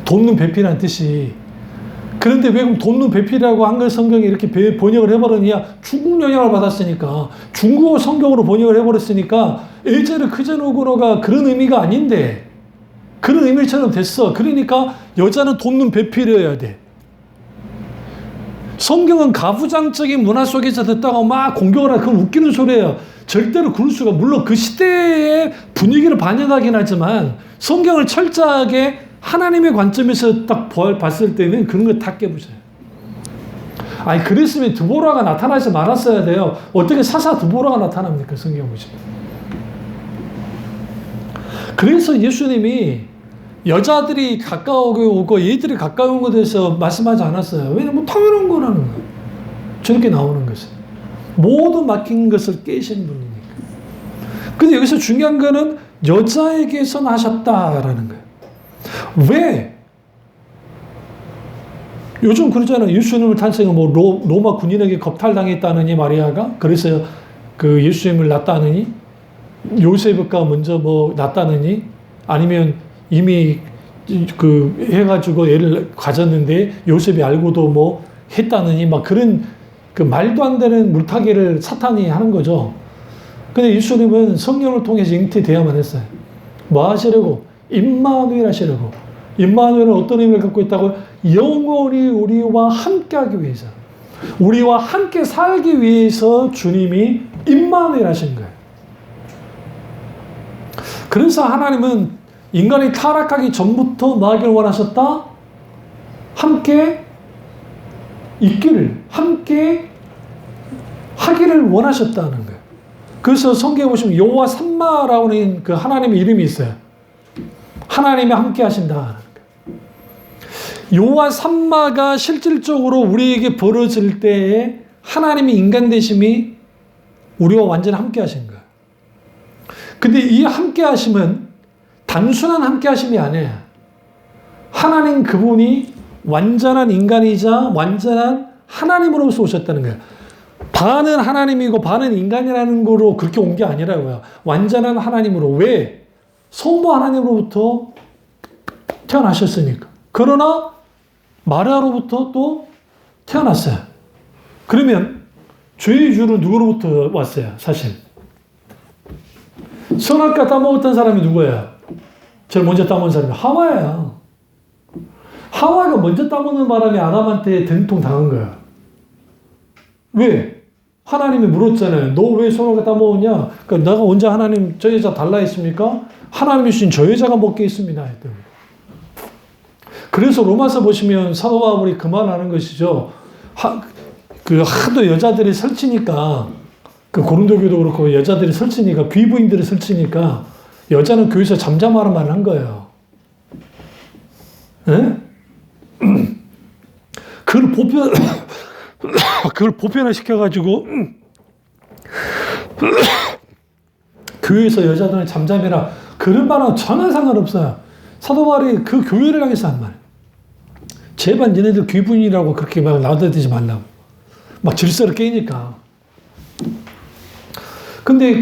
돕는 배필이라는 뜻이. 그런데 왜 그럼 돕는 배필이라고 한글 성경에 이렇게 번역을 해버렸냐? 중국 영향을 받았으니까, 중국어 성경으로 번역을 해버렸으니까 에이제르 크제구노가 그런 의미가 아닌데 그런 의미처럼 됐어. 그러니까 여자는 돕는 배필이어야 돼. 성경은 가부장적인 문화 속에서 듣다가 막 공격을 하고, 그건 웃기는 소리예요. 절대로 그럴 수가, 물론 그 시대의 분위기를 반영하긴 하지만 성경을 철저하게 하나님의 관점에서 딱 봤을 때는 그런 거 다 깨부셔요. 아니, 그랬으면 드보라가 나타나지 말았어야 돼요. 어떻게 사사 드보라가 나타납니까? 성경 보시면. 그래서 예수님이 여자들이 가까우게 오고 얘들이 가까이 온 것에 대해서 말씀하지 않았어요. 왜냐면 당연한 거라는 거예요. 저렇게 나오는 것은. 모든 막힌 것을 깨신 분이니까. 근데 여기서 중요한 거는 여자에게서 나셨다라는 거예요. 왜? 요즘 그러잖아요. 예수님을 탄생은 뭐 로마 군인에게 겁탈당했다느니 마리아가? 그래서 그 예수님을 낳았다느니? 요셉과 먼저 뭐 낳았다느니? 아니면 이미 해가지고 애를 가졌는데 요셉이 알고도 뭐 했다느니? 막 그런 그 말도 안 되는 물타기를 사탄이 하는 거죠. 근데 예수님은 성령을 통해서 잉태되어야만 했어요. 뭐 하시려고? 임마누엘 하시려고. 임마누엘은 어떤 의미를 갖고 있다고? 영원히 우리와 함께하기 위해서. 우리와 함께 살기 위해서 주님이 임마누엘 하신 거예요. 그래서 하나님은 인간이 타락하기 전부터 뭐 하기를 원하셨다? 함께 있기를, 함께 하기를 원하셨다는 거예요. 그래서 성경에 보시면 여호와 삼마라고 하는 그 하나님의 이름이 있어요. 하나님이 함께 하신다. 여호와 삼마가 실질적으로 우리에게 벌어질 때에 하나님의 인간 되심이 우리와 완전히 함께 하신 거예요. 근데 이 함께 하심은 단순한 함께 하심이 아니에요. 하나님 그분이 완전한 인간이자 완전한 하나님으로서 오셨다는 거예요. 반은 하나님이고 반은 인간이라는 거로 그렇게 온 게 아니라고요. 완전한 하나님으로. 왜? 성부 하나님으로부터 태어나셨으니까. 그러나 마리아로부터 또 태어났어요. 그러면 죄의 주는 누구로부터 왔어요? 사실 선악과 따먹었던 사람이 누구예요? 제일 먼저 따먹은 사람이 하와예요. 하와가 먼저 따먹는 바람에 아담한테 된통 당한 거야. 왜? 하나님이 물었잖아요. 너 왜 선악과 따먹었냐? 그러니까 내가 언제 하나님 저 여자 달라 했습니까? 하나님이 주신 저 여자가 먹게 했습니다. 했더니. 그래서 로마서 보시면 사도 바울이 그 말하는 것이죠. 하도 여자들이 설치니까, 그 고린도교도 그렇고 여자들이 설치니까, 귀부인들이 설치니까 여자는 교회에서 잠잠하라는 말을 한 거예요. 예? 그걸 보편화 시켜가지고 교회에서 여자들은 잠잠해라. 그런 말은 전혀 상관없어요. 사도 바울이 그 교회를 향해서 한 말. 제발 니네들 귀부인이라고 그렇게 막 나대지 말라고. 막 질서를 깨니까. 근데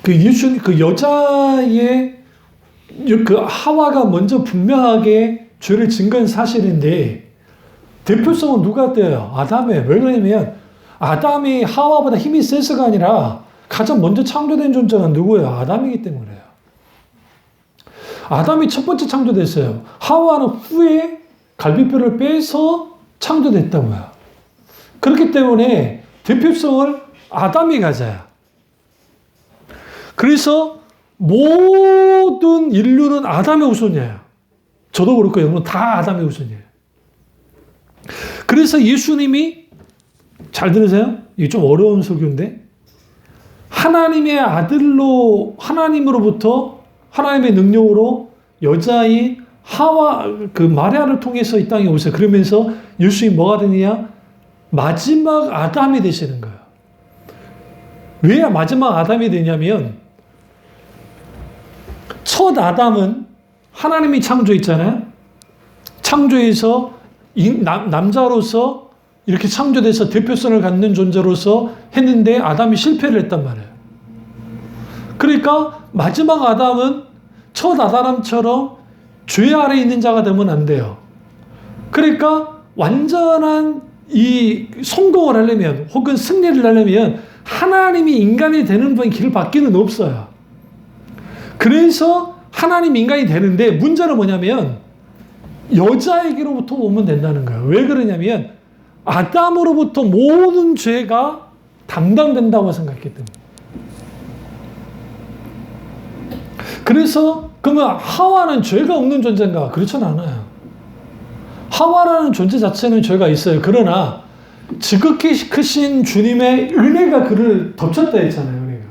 예수님, 그 여자의 그 하와가 먼저 분명하게 죄를 증거한 사실인데, 대표성은 누가 떼요? 아담이에요. 왜 그러냐면, 아담이 하와보다 힘이 세서가 아니라 가장 먼저 창조된 존재가 누구예요? 아담이기 때문에요. 아담이 첫 번째 창조됐어요. 하와는 후에 갈비뼈를 빼서 창조됐다고요. 그렇기 때문에 대표성을 아담이 가져요. 그래서 모든 인류는 아담의 후손이에요. 저도 그렇고 여러분 다 아담의 후손이에요. 그래서 예수님이, 잘 들으세요? 이게 좀 어려운 설교인데, 하나님의 아들로, 하나님으로부터 하나님의 능력으로 여자인 하와, 그 마리아를 통해서 이 땅에 오세요. 그러면서 예수님이 뭐가 되느냐? 마지막 아담이 되시는 거예요. 왜 마지막 아담이 되냐면, 첫 아담은 하나님이 창조했잖아요. 창조해서 남자로서 이렇게 창조돼서 대표성을 갖는 존재로서 했는데 아담이 실패를 했단 말이에요. 그러니까 마지막 아담은 첫 아담처럼 죄 아래 있는 자가 되면 안 돼요. 그러니까 완전한 이 성공을 하려면 혹은 승리를 하려면 하나님이 인간이 되는 길을 밖에는 없어요. 그래서 하나님 인간이 되는데 문제는 뭐냐면 여자에게로부터 오면 된다는 거예요. 왜 그러냐면 아담으로부터 모든 죄가 담당된다고 생각했기 때문에. 그래서 그러면 하와는 죄가 없는 존재인가? 그렇진 않아요. 하와라는 존재 자체는 죄가 있어요. 그러나 지극히 크신 주님의 은혜가 그를 덮쳤다 했잖아요. 은혜가.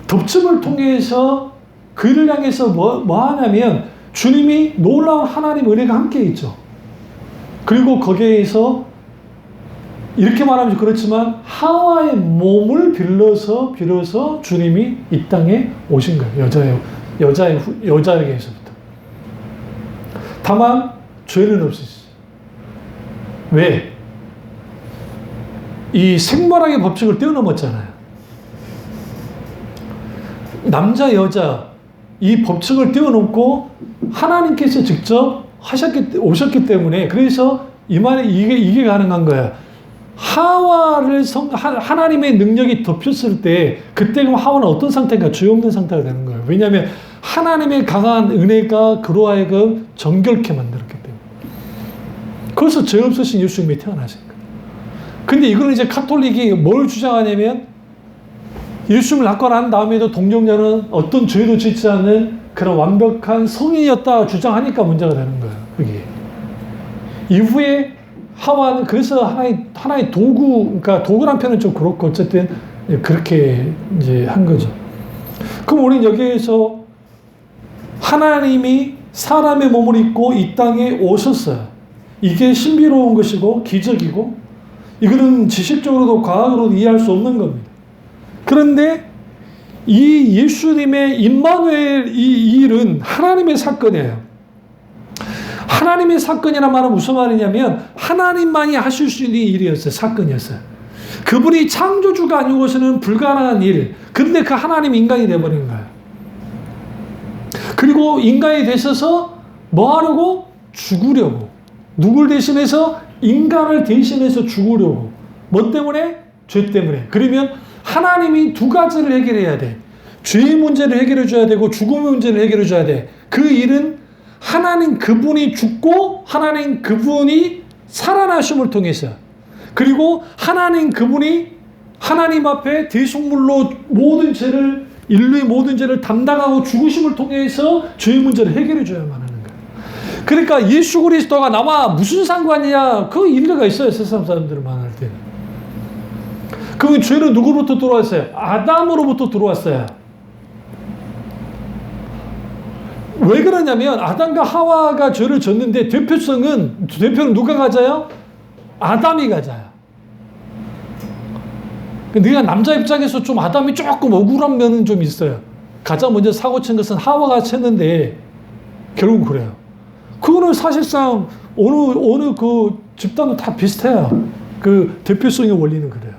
덮침을 통해서 그를 향해서 뭐 하냐면 주님이 놀라운 하나님 은혜가 함께 있죠. 그리고 거기에서 이렇게 말하면 그렇지만 하와의 몸을 빌어서 주님이 이 땅에 오신 거예요. 여자에게서부터. 다만 죄는 없으시죠. 왜? 이 생물학의 법칙을 뛰어넘었잖아요. 남자, 여자 이 법칙을 뛰어넘고 하나님께서 직접 오셨기 때문에, 그래서 이 말에 이게 가능한 거야. 하나님의 능력이 덮였을 때, 그때 하와는 어떤 상태인가? 죄 없는 상태가 되는 거예요. 왜냐하면 하나님의 강한 은혜가 그로 하여금 정결케 만들었기 때문에. 그래서 죄 없으신 예수님이 태어나신 거예요. 근데 이거는 이제 카톨릭이 뭘 주장하냐면 예수님을 낳고 난 다음에도 동정녀는 어떤 죄도 짓지 않는 그런 완벽한 성인이었다 주장하니까 문제가 되는 거예요. 그게. 이후에 하와는 그래서 하나의 도구, 그러니까 도구란 표현은 좀 그렇고 어쨌든 그렇게 이제 한 거죠. 그럼 우리는 여기에서 하나님이 사람의 몸을 입고 이 땅에 오셨어요. 이게 신비로운 것이고 기적이고 이거는 지식적으로도 과학으로도 이해할 수 없는 겁니다. 그런데 이 예수님의 임마누엘 이 일은 하나님의 사건이에요. 하나님의 사건이란 말은 무슨 말이냐면 하나님만이 하실 수 있는 일이었어요. 사건이었어요. 그분이 창조주가 아니고서는 불가능한 일. 근데 그 하나님 인간이 되어버린 거예요. 그리고 인간이 되셔서 뭐 하려고? 죽으려고. 누굴 대신해서? 인간을 대신해서 죽으려고. 뭐 때문에? 죄 때문에. 그러면 하나님이 두 가지를 해결해야 돼. 죄의 문제를 해결해 줘야 되고 죽음의 문제를 해결해 줘야 돼. 그 일은 하나님 그분이 죽고 하나님 그분이 살아나심을 통해서 그리고 하나님 그분이 하나님 앞에 대속물로 모든 죄를 인류의 모든 죄를 담당하고 죽으심을 통해서 죄의 문제를 해결해 줘야만 하는 거예요. 그러니까 예수 그리스도가 나와 무슨 상관이냐? 그 일리가 있어요. 세상 사람들은 말할 때는. 그럼 죄는 누구로부터 들어왔어요? 아담으로부터 들어왔어요. 왜 그러냐면 아담과 하와가 죄를 졌는데 대표는 누가 가져요? 아담이 가져요. 네가 남자 입장에서 좀 아담이 조금 억울한 면은 좀 있어요. 가장 먼저 사고 친 것은 하와가 쳤는데 결국 그래요. 그거는 사실상 어느 그 집단도 다 비슷해요. 그 대표성의 원리는 그래요.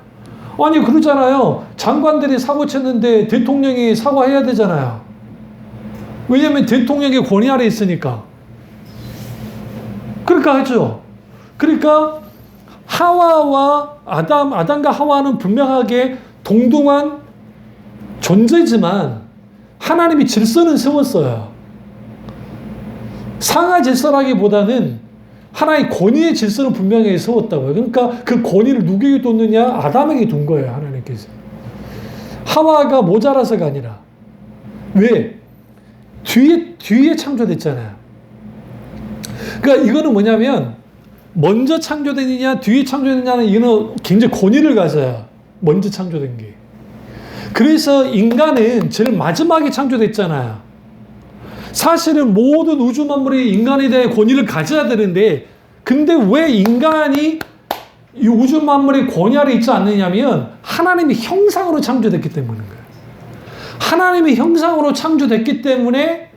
아니 그러잖아요. 장관들이 사고 쳤는데 대통령이 사과해야 되잖아요. 왜냐하면 대통령의 권위 아래 있으니까. 그러니까 하죠. 그러니까 하와와 아담과 하와는 분명하게 동등한 존재지만 하나님이 질서는 세웠어요. 상하 질서라기보다는 하나의 권위의 질서는 분명하게 세웠다고요. 그러니까 그 권위를 누구에게 뒀느냐? 아담에게 둔 거예요. 하나님께서. 하와가 모자라서가 아니라. 왜? 뒤에 창조됐잖아요. 그러니까 이거는 뭐냐면 먼저 창조되느냐 뒤에 창조되느냐는 이거는 굉장히 권위를 가져요. 먼저 창조된 게. 그래서 인간은 제일 마지막에 창조됐잖아요. 사실은 모든 우주 만물이 인간에 대해 권위를 가져야 되는데 근데 왜 인간이 이 우주 만물의 권위 아래 있지 않느냐면 하나님의 형상으로 창조됐기 때문인 거예요. 하나님의 형상으로 창조됐기 때문에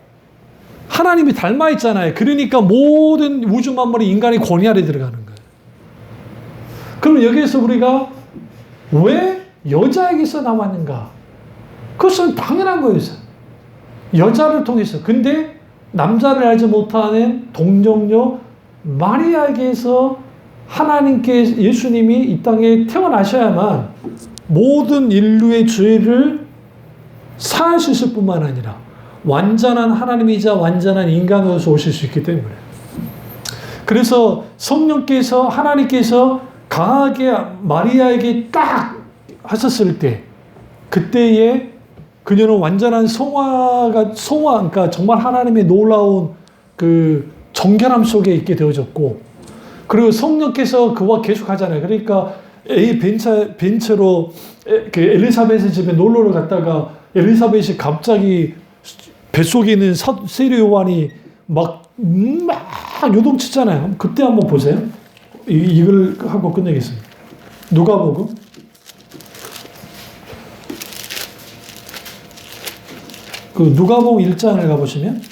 하나님이 닮아 있잖아요. 그러니까 모든 우주 만물이 인간의 권위 아래 들어가는 거예요. 그럼 여기에서 우리가 왜 여자에게서 나왔는가? 그것은 당연한 거였어요. 여자를 통해서. 근데 남자를 알지 못하는 동정녀 마리아에게서 하나님께 예수님이 이 땅에 태어나셔야만 모든 인류의 죄를 사할 수 있을 뿐만 아니라 완전한 하나님이자 완전한 인간으로서 오실 수 있기 때문에. 그래서 성령께서 하나님께서 강하게 마리아에게 딱 하셨을 때 그때에 그녀는 완전한 그러니까 정말 하나님의 놀라운 그 정결함 속에 있게 되어졌고 그리고 성령께서 그와 계속 하잖아요. 그러니까 벤처로 그 엘리사벳의 집에 놀러를 갔다가 엘리사벳이 갑자기 뱃속에 있는 세례 요한이 막 요동치잖아요. 그때 한번 보세요. 이걸 하고 끝내겠습니다. 누가복음 1장을 가보시면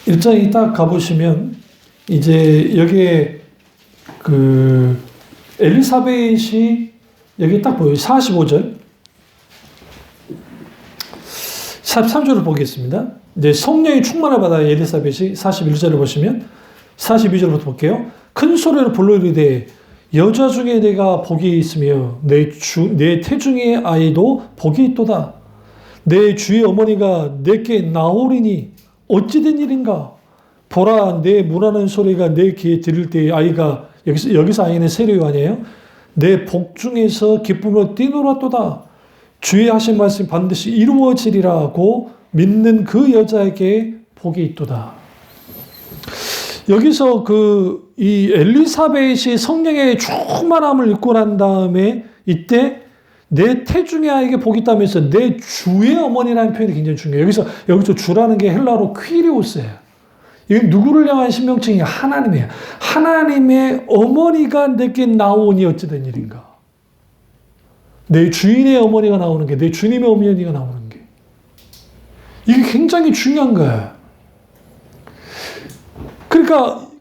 1장에 딱 가보시면 이제 여기에 그 엘리사벳이 여기 딱 보여요. 45절 43절을 보겠습니다. 이제 성령이 충만을 받아 엘리사벳이 41절을 보시면 42절부터 볼게요. 큰 소리로 불러 이르되 여자 중에 내가 복이 있으며 내 태중의 아이도 복이 있도다. 내 주의 어머니가 내게 나오리니 어찌된 일인가? 보라, 내 문하는 소리가 내 귀에 들을 때 아이가, 여기서 아이는 세례요 아니에요? 내 복중에서 기쁨으로 뛰놀았도다. 주의 하신 말씀 반드시 이루어지리라고 믿는 그 여자에게 복이 있도다. 여기서 이 엘리사벳이 성령의 충만함을 입고 난 다음에 이때 내 태중의 아이에게 복이 있다면서 내 주의 어머니라는 표현이 굉장히 중요해요. 여기서 주라는 게 헬라어로 퀴리오스예요. 이건 누구를 향한 신명칭이야? 하나님이에요. 하나님의 어머니가 내게 나오니 어찌된 일인가? 내 주인의 어머니가 나오는 게, 내 주님의 어머니가 나오는 게. 이게 굉장히 중요한 거예요.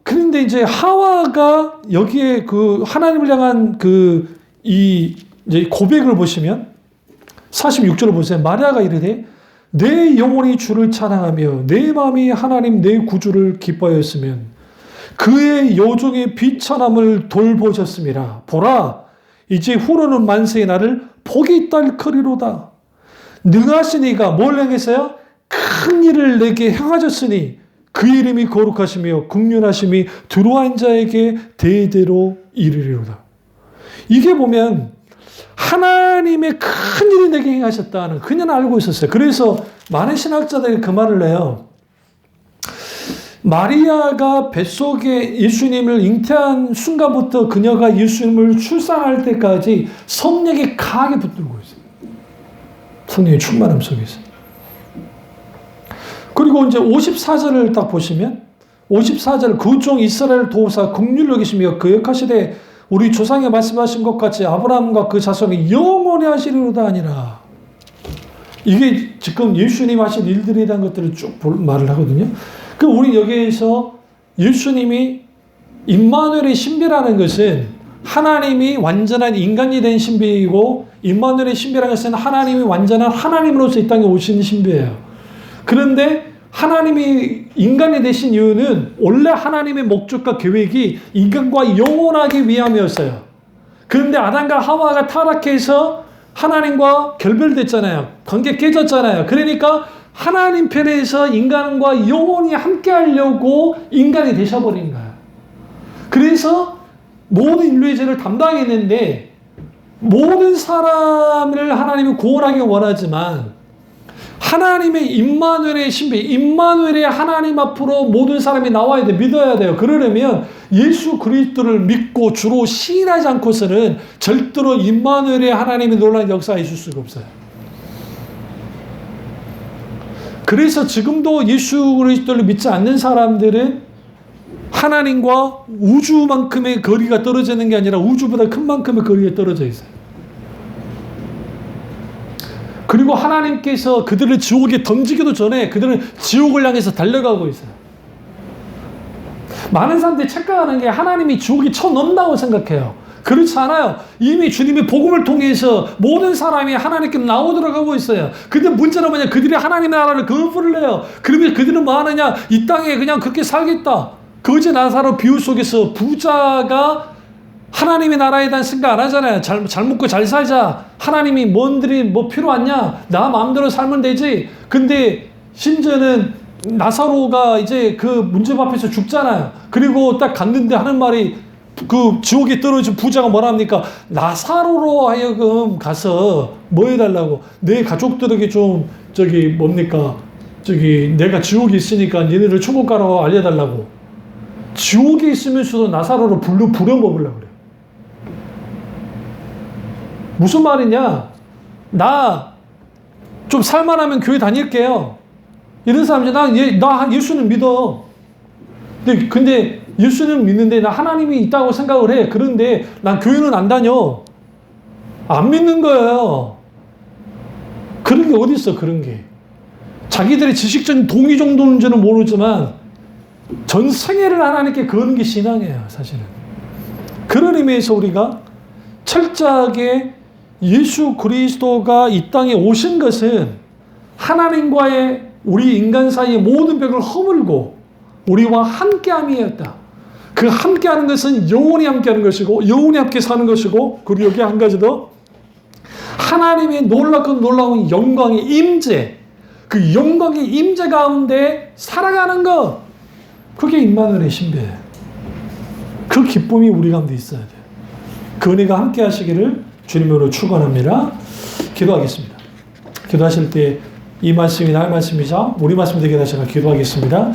그런데 이제 하와가 여기에 하나님을 향한 이제 고백을 보시면 46절을 보세요. 마리아가 이르되 내 영혼이 주를 찬양하며 내 마음이 하나님 내 구주를 기뻐하였으면 그의 여종의 비천함을 돌보셨음이라. 보라, 이제 후로는 만세의 나를 복이 있다 일컬이로다. 능하신 이가 뭘 행했어요? 큰 일을 내게 행하셨으니 그 이름이 거룩하시며 긍휼하심이 두루한 자에게 대대로 이르리로다. 이게 보면 하나님의 큰 일을 내게 행하셨다는 그냥 알고 있었어요. 그래서 많은 신학자들이 그 말을 해요. 마리아가 뱃속에 예수님을 잉태한 순간부터 그녀가 예수님을 출산할 때까지 성령이 강하게 붙들고 있어요. 성령의 충만함 속에서. 그리고 이제 54절을 딱 보시면 54절 그 종 이스라엘 도우사 긍휼히 여기시며 거역하시되 우리 조상에 말씀하신 것 같이 아브라함과 그 자손이 영원히 하시리로다 하니라. 이게 지금 예수님 하신 일들에 대한 것들을 쭉 말을 하거든요. 우리 여기에서 예수님이 임마누엘의 신비라는 것은 하나님이 완전한 인간이 된 신비이고 임마누엘의 신비라는 것은 하나님이 완전한 하나님으로서 이 땅에 오신 신비예요. 그런데 하나님이 인간이 되신 이유는 원래 하나님의 목적과 계획이 인간과 영원하기 위함이었어요. 그런데 아담과 하와가 타락해서 하나님과 결별됐잖아요. 관계 깨졌잖아요. 그러니까 하나님 편에서 인간과 영원히 함께 하려고 인간이 되셔버린 거예요. 그래서 모든 인류의 죄를 담당했는데 모든 사람을 하나님이 구원하기 원하지만 하나님의 임마누엘의 신비, 임마누엘의 하나님 앞으로 모든 사람이 나와야 돼, 믿어야 돼요. 그러려면 예수 그리스도를 믿고 주로 시인하지 않고서는 절대로 임마누엘의 하나님의 놀라운 역사가 있을 수가 없어요. 그래서 지금도 예수 그리스도를 믿지 않는 사람들은 하나님과 우주만큼의 거리가 떨어지는 게 아니라 우주보다 큰 만큼의 거리가 떨어져 있어요. 그리고 하나님께서 그들을 지옥에 던지기도 전에 그들은 지옥을 향해서 달려가고 있어요. 많은 사람들이 착각하는 게 하나님이 지옥에 쳐넣는다고 생각해요. 그렇지 않아요. 이미 주님의 복음을 통해서 모든 사람이 하나님께 나오도록 하고 있어요. 근데 문제는 뭐냐? 그들이 하나님의 나라를 거부를 해요. 그러면 그들은 뭐 하느냐? 이 땅에 그냥 그렇게 살겠다. 거지 나사로 비유 속에서 부자가 하나님의 나라에 대한 생각 안 하잖아요. 잘 먹고 잘 살자. 하나님이 뭔들이 뭐 필요하냐? 나 마음대로 살면 되지. 근데 심지어는 나사로가 이제 그 문제 앞에서 죽잖아요. 그리고 딱 갔는데 하는 말이 그 지옥에 떨어진 부자가 뭐라 합니까? 나사로로 하여금 가서 뭐 해달라고? 내 가족들에게 좀 뭡니까? 내가 지옥에 있으니까 얘네를 천국 가라고 알려달라고. 지옥에 있으면서도 나사로를 부려 먹으려고 그래요. 무슨 말이냐? 나 좀 살만하면 교회 다닐게요. 이런 사람들이 나 예수는 믿어. 근데 예수는 믿는데 나 하나님이 있다고 생각을 해. 그런데 난 교회는 안 다녀. 안 믿는 거예요. 그런 게 어디 있어, 그런 게. 자기들의 지식적인 동의 정도인지는 모르지만 전 생애를 하나님께 거는 게 신앙이에요, 사실은. 그런 의미에서 우리가 철저하게 예수 그리스도가 이 땅에 오신 것은 하나님과의 우리 인간 사이의 모든 벽을 허물고 우리와 함께함이었다. 그 함께하는 것은 영원히 함께하는 것이고 영원히 함께 사는 것이고, 그리고 여기 한 가지 더, 하나님의 놀라운 영광의 임재, 그 영광의 임재 가운데 살아가는 것, 그게 임마누엘의 신비예요. 그 기쁨이 우리 가운데 있어야 돼요. 그 은혜가 함께 하시기를 주님으로 축원합니다. 기도하겠습니다. 기도하실 때 이 말씀이 나의 말씀이자 우리 말씀이 되게 하시라 기도하겠습니다.